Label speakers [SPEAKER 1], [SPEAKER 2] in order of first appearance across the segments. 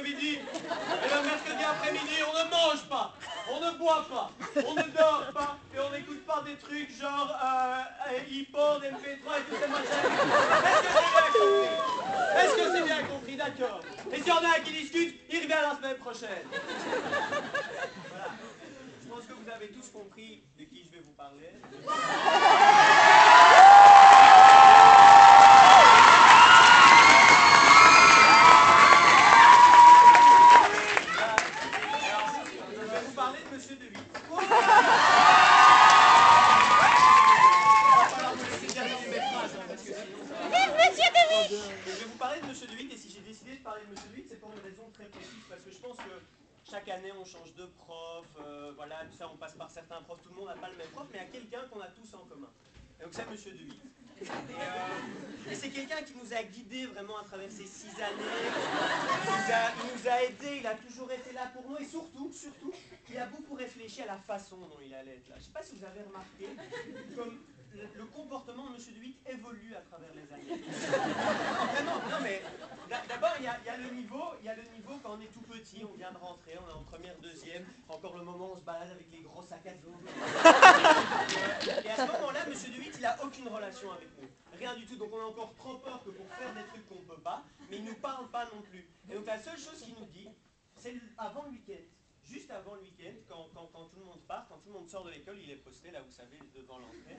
[SPEAKER 1] après-midi. Et le mercredi après-midi, on ne mange pas, on ne boit pas, on ne dort pas, et on n'écoute pas des trucs genre iPod, MP3 et tout ça machin. Est-ce que c'est bien compris? D'accord. Et s'il y en a un qui discute, il revient la semaine prochaine. Voilà. Je pense que vous avez tous compris de qui je vais vous parler. Chaque année, on change de prof, voilà, tout ça, on passe par certains profs, tout le monde n'a pas le même prof, mais il y a quelqu'un qu'on a tous en commun. Et donc c'est Monsieur De Witt. Et c'est quelqu'un qui nous a guidés vraiment à travers ces 6 années. Il nous a aidés, il a toujours été là pour nous, et surtout, il a beaucoup réfléchi à la façon dont il allait être là. Je ne sais pas si vous avez remarqué, comme le comportement de Monsieur De Witt évolue à travers les années. Vraiment, non mais, d'abord, il y a le niveau quand on est tout petit, on vient de rentrer, on est en première, deuxième, encore le moment où on se balade avec les gros sacs à dos. Et à ce moment-là, Monsieur De Witt, il n'a aucune relation avec nous. Rien du tout, donc on a encore trop peur que pour faire des trucs qu'on ne peut pas, mais il ne nous parle pas non plus. Et donc la seule chose qu'il nous dit, c'est avant le week-end. Juste avant le week-end, quand tout le monde part, quand tout le monde sort de l'école, il est posté, là vous savez, devant l'entrée.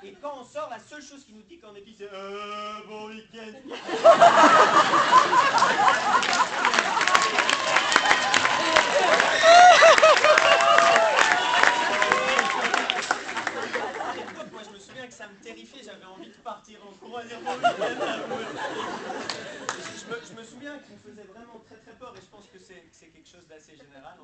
[SPEAKER 1] Et quand on sort, la seule chose qu'il nous dit quand on est petit, c'est bon week-end. Moi je me souviens que ça me terrifiait, j'avais envie de partir en courant et dire bon week-end. Je me souviens qu'il me faisait vraiment très très peur et je pense que c'est quelque chose d'assez général.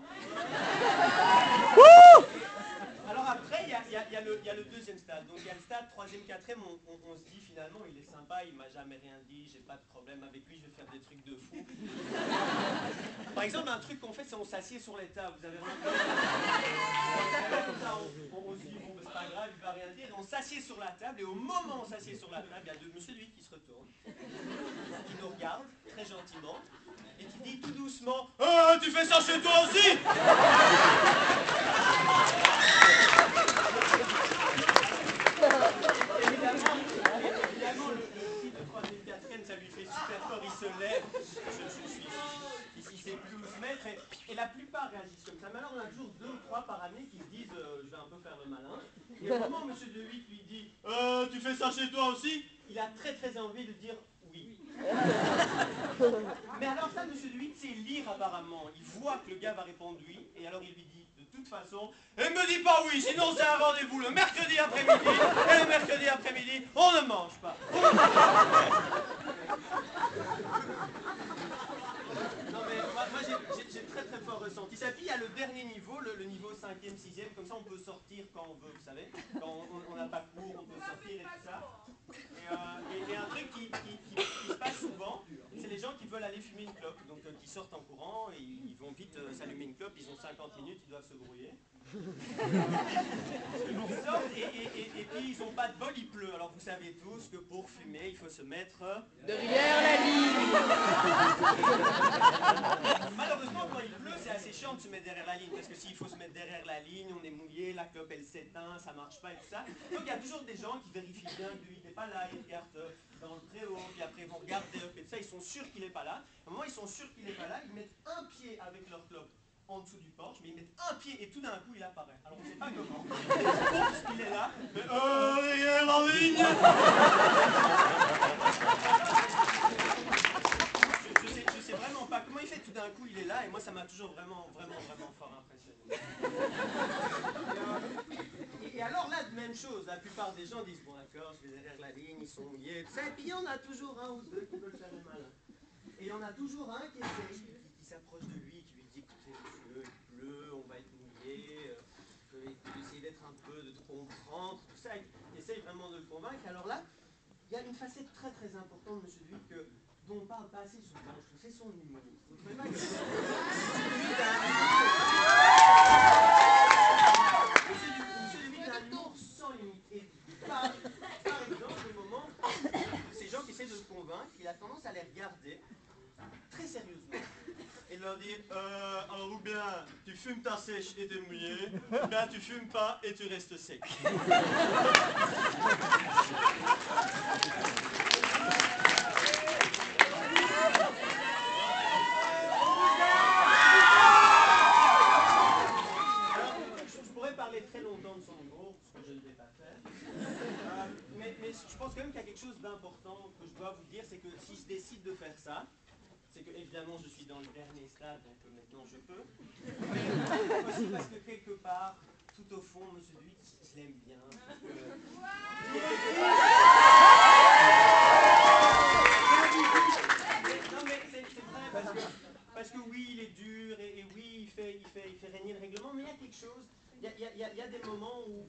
[SPEAKER 1] Alors après, il y a le deuxième stade. Donc il y a le stade 3e, 4e, on se dit finalement il est sympa, il m'a jamais rien dit, j'ai pas de problème avec lui, je vais faire des trucs de fou. Par exemple, un truc qu'on fait, c'est on s'assied sur les tables. Vous avez remarqué? Comme ça, on se dit bon, ben, c'est pas grave, il va rien dire. On s'assied sur la table et au moment où on s'assied sur la table, il y a Monsieur De Witt qui se retourne, qui nous regarde très gentiment et qui dit tout doucement tu fais ça chez toi aussi? Évidemment, le petit de 3e, 4e, ça lui fait super peur, il se lève, il sait plus où se mettre, et la plupart réagissent comme ça. Mais alors, on a toujours 2 ou 3 par année qui se disent je vais un peu faire le malin. Et au moment où Monsieur De Witt lui dit tu fais ça chez toi aussi? Il a très très envie de dire oui. Mais alors ça, Monsieur De Witt, c'est lire apparemment. Il voit que le gars va répondre oui, et alors il lui dit de toute façon, et me dis pas oui, sinon c'est un rendez-vous le mercredi après-midi, et le mercredi après-midi, on ne mange pas. Non mais moi j'ai très très fort ressenti ça. Puis il y a le dernier niveau, le niveau 5e, 6e, comme ça on peut sortir quand on veut, vous savez. Quand on n'a pas cours, on peut sortir et tout ça. Et un truc qui se passe souvent, c'est les gens qui veulent aller fumer une clope, donc qui sortent en courant, et ils vont vite s'allumer une clope, ils ont 50 minutes, ils doivent se brouiller. Ils sortent et puis ils n'ont pas de bol, il pleut. Alors vous savez tous que pour fumer, il faut se mettre
[SPEAKER 2] derrière la ligne.
[SPEAKER 1] Malheureusement, quand il pleut, c'est assez chiant de se mettre derrière la ligne, parce que s'il faut se mettre derrière la ligne, on est mouillé, la clope elle s'éteint, ça marche pas et tout ça. Donc il y a toujours des gens qui vérifient bien que lui n'est pas là, ils regardent dans le préau, puis après ils vont regarder et tout ça, ils sont sûrs qu'il n'est pas là. Au moment où ils sont sûrs qu'il n'est pas là, ils mettent un pied avec leur clope en dessous du porche, mais ils mettent un pied et tout d'un coup il apparaît. Alors on ne sait pas comment. Oups, il est là, mais derrière la ligne. Je sais vraiment pas comment il fait, tout d'un coup il est là, et moi ça m'a toujours vraiment fort impressionné. Et alors là, même chose, la plupart des gens disent bon d'accord, je vais derrière la ligne, ils sont mouillés, tout ça, et puis il y en a toujours un ou deux qui veulent faire le malin. Et il y en a toujours un qui essaye, qui s'approche de lui, qui lui dit écoutez monsieur, il pleut, on va être mouillé, essayer d'être un peu, de comprendre, tout ça, il essaye vraiment de le convaincre. Alors là, il y a une facette très très importante de monsieur De Witt dont on ne parle pas assez souvent, je trouve, c'est son humour. Vous trouvez pas que Monsieur De Witt a un humour sans limite. Et par exemple, le moment où ces gens qui essaient de le convaincre, il a tendance à les regarder très sérieusement. leur dire, alors ou bien tu fumes ta sèche et t'es mouillé, ou bien tu fumes pas et tu restes sec. Je pourrais parler très longtemps de son humour, ce que je ne vais pas faire. Mais je pense quand même qu'il y a quelque chose d'important que je dois vous dire, c'est que si je décide de faire ça, c'est que évidemment je suis dans le dernier stade, donc maintenant je peux. Mais aussi parce que quelque part, tout au fond, Monsieur Duit, je l'aime bien. Non mais c'est vrai parce que oui, il est dur et oui, il fait régner le règlement, mais il y a quelque chose, il y a des moments où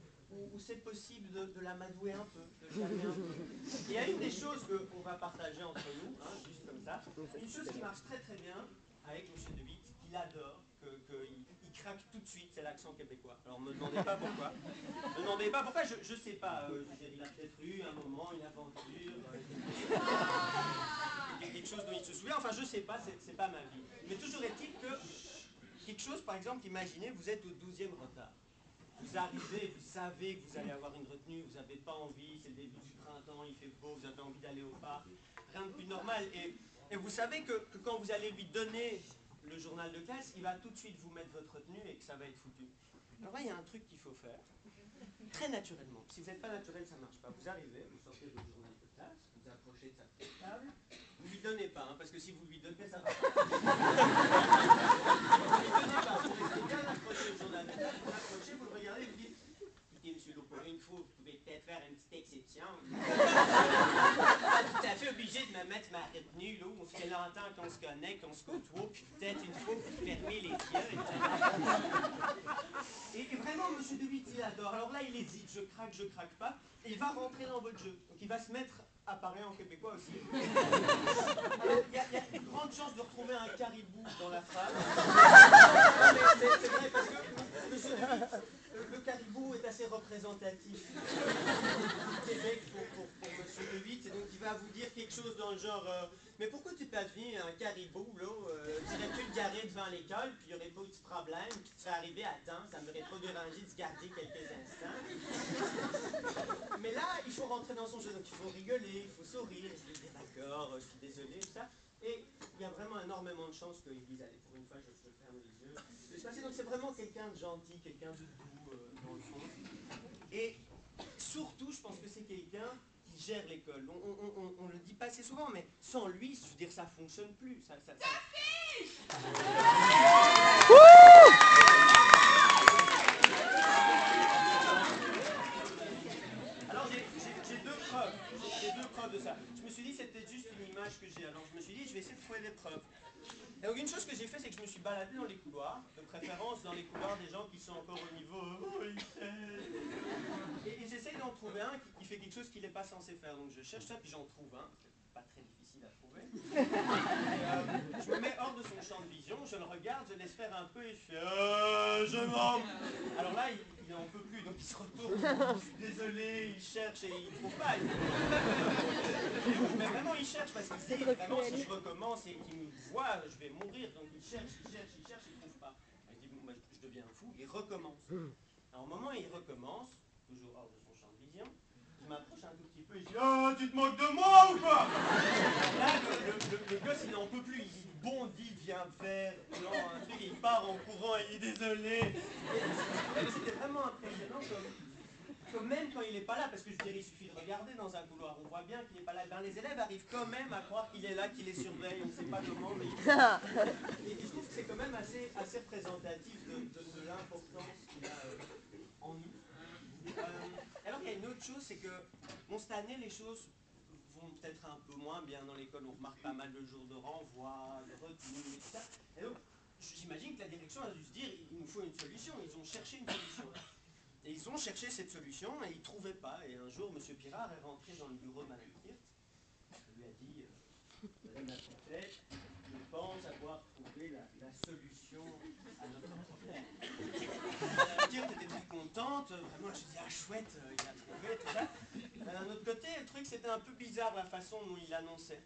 [SPEAKER 1] c'est possible de l'amadouer un peu, de le calmer un peu. Et il y a une des choses qu'on va partager entre nous, hein, juste comme ça, une chose qui marche très très bien avec M. De Witt, qu'il adore, qu'il craque tout de suite, c'est l'accent québécois. Alors ne me demandez pas pourquoi. Ne me demandez pas pourquoi, je sais pas, je veux dire, il a peut-être eu un moment, une aventure, quelque chose dont il se souvient, enfin je sais pas, c'est pas ma vie. Mais toujours est-il que quelque chose, par exemple, imaginez, vous êtes au 12e retard. Vous arrivez, vous savez que vous allez avoir une retenue, vous n'avez pas envie, c'est le début du printemps, il fait beau, vous avez envie d'aller au parc, rien de plus normal. Et vous savez que quand vous allez lui donner le journal de classe, il va tout de suite vous mettre votre retenue et que ça va être foutu. Alors là, il y a un truc qu'il faut faire, très naturellement. Si vous n'êtes pas naturel, ça ne marche pas. Vous arrivez, vous sortez votre journal de classe, vous approchez de sa petite table, vous ne lui donnez pas, hein, parce que si vous lui donnez, ça va pas. Vous ne lui donnez pas, vous restez bien accroché au journal de classe, vous l'accrochez, vous le regardez, vous dites, écoutez, monsieur Loup, pour une fois, vous pouvez peut-être faire une petite exception. Pas tout à fait obligé de me mettre ma retenue, là, où c'est longtemps qu'on se connaît, qu'on se côtoie, puis peut-être une fois, vous fermez les yeux. Et vraiment, monsieur De Witt, il adore. Alors là, il hésite, je craque pas, et il va rentrer dans votre jeu. Donc il va se mettre à parler en québécois aussi. Alors, il y a une grande chance de retrouver un caribou dans la phrase. C'est vrai, parce que monsieur De Witt, le caribou est assez représentatif du Québec pour monsieur De Witt, et donc il va vous dire quelque chose dans le genre mais pourquoi tu pas devenu un caribou, là? Tu aurais pu le garer devant l'école, puis il n'y aurait pas eu de problème, puis tu serais arrivé à temps, ça ne m'aurait pas dérangé de garder quelques instants. Mais là, il faut rentrer dans son jeu, donc il faut rigoler, il faut sourire, il dit d'accord, je suis désolé, tout ça. Et il y a vraiment énormément de chances qu'ils disent allez, pour une fois, je ferme les yeux. Donc c'est vraiment quelqu'un de gentil, quelqu'un de doux, dans le fond. Et surtout, je pense que c'est quelqu'un qui gère l'école. On le dit pas assez souvent, mais sans lui, je veux dire, ça fonctionne plus. Alors j'ai deux preuves de ça. Je me suis dit c'était juste une image que j'ai. Alors je me suis dit je vais essayer de trouver des preuves. Et donc une chose que j'ai fait, c'est que je me suis baladé dans les couloirs, de préférence dans les couloirs des gens qui sont encore au niveau et j'essaye d'en trouver un qui fait quelque chose qu'il n'est pas censé faire. Donc je cherche ça, puis j'en trouve un. C'est pas très difficile à trouver. Je me mets hors de son champ de vision, je le regarde, je laisse faire un peu et je fais je m'en. Alors là, il n'en peut plus, donc il se retourne. Je suis désolé, il cherche et il ne trouve pas. Mais vraiment, il cherche parce qu'il se dit vraiment si je recommence et qu'il me voit, je vais mourir. Donc il cherche, il ne trouve pas. Il dit bon, je deviens fou, il recommence. Alors au moment où il recommence, toujours hors de son champ de vision, je m'approche un tout petit peu et je dis oh, tu te moques de moi ou quoi? Là, le gosse, il n'en peut plus, il bondit, vient vers, un truc, et il part en courant, et il est désolé. C'était vraiment impressionnant, comme même quand il n'est pas là, parce que je dirais, il suffit de regarder dans un couloir, on voit bien qu'il n'est pas là. Ben, les élèves arrivent quand même à croire qu'il est là, qu'il les surveille, on ne sait pas comment, mais et je trouve que c'est quand même assez représentatif de l'importance qu'il a en nous. Alors il y a une autre chose, c'est que bon, cette année les choses vont peut-être un peu moins bien dans l'école, on remarque pas mal de jours de renvoi, de retenue et tout ça. Et donc j'imagine que la direction a dû se dire il nous faut une solution, ils ont cherché une solution. Et ils ont cherché cette solution et ils ne trouvaient pas. Et un jour, M. Pirard est rentré dans le bureau de Mme Kirtz. Il lui a dit Madame la préfète, je pense avoir trouvé la solution à notre problème. Mme Kirtz était très contente, vraiment elle se dit ah chouette, il a trouvé, tout ça. D'un autre côté, le truc c'était un peu bizarre la façon dont il annonçait.